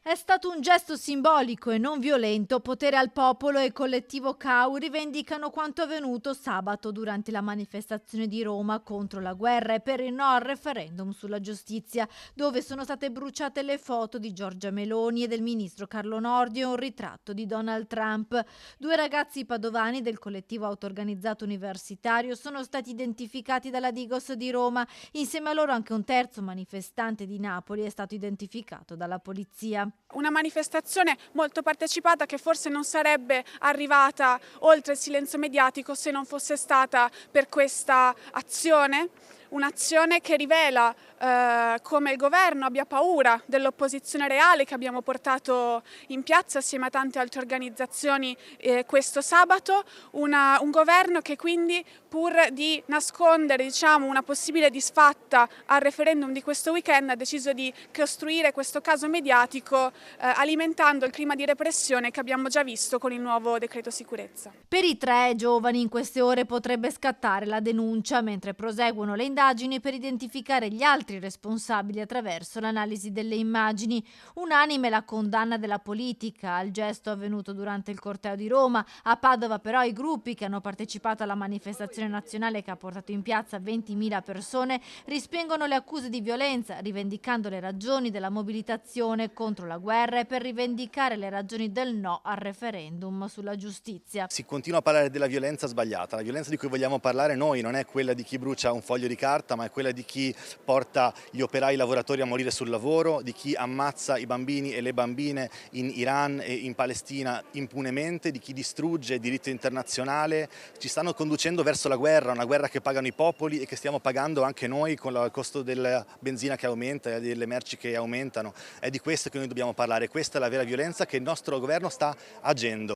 È stato un gesto simbolico e non violento. Potere al popolo e collettivo CAU rivendicano quanto avvenuto sabato durante la manifestazione di Roma contro la guerra e per il no al referendum sulla giustizia, dove sono state bruciate le foto di Giorgia Meloni e del ministro Carlo Nordio e un ritratto di Donald Trump. Due ragazzi padovani del collettivo autorganizzato universitario sono stati identificati dalla Digos di Roma. Insieme a loro anche un terzo manifestante di Napoli è stato identificato dalla polizia. Una manifestazione molto partecipata che forse non sarebbe arrivata oltre il silenzio mediatico se non fosse stata per questa azione, un'azione che rivela come il governo abbia paura dell'opposizione reale che abbiamo portato in piazza assieme a tante altre organizzazioni questo sabato, un governo che quindi pur di nascondere una possibile disfatta al referendum di questo weekend ha deciso di costruire questo caso mediatico alimentando il clima di repressione che abbiamo già visto con il nuovo decreto sicurezza. Per i tre giovani in queste ore potrebbe scattare la denuncia, mentre proseguono le indagini per identificare gli altri responsabili attraverso l'analisi delle immagini. Unanime la condanna della politica al gesto avvenuto durante il corteo di Roma. A Padova però i gruppi che hanno partecipato alla manifestazione nazionale che ha portato in piazza 20.000 persone respingono le accuse di violenza, rivendicando le ragioni della mobilitazione contro la guerra e per rivendicare le ragioni del no al referendum sulla giustizia. Si continua a parlare della violenza sbagliata. La violenza di cui vogliamo parlare noi non è quella di chi brucia un foglio di carta, ma è quella di chi porta gli operai lavoratori a morire sul lavoro, di chi ammazza i bambini e le bambine in Iran e in Palestina impunemente, di chi distrugge il diritto internazionale. Ci stanno conducendo verso la guerra, una guerra che pagano i popoli e che stiamo pagando anche noi con il costo della benzina che aumenta e delle merci che aumentano. È di questo che noi dobbiamo parlare, questa è la vera violenza che il nostro governo sta agendo.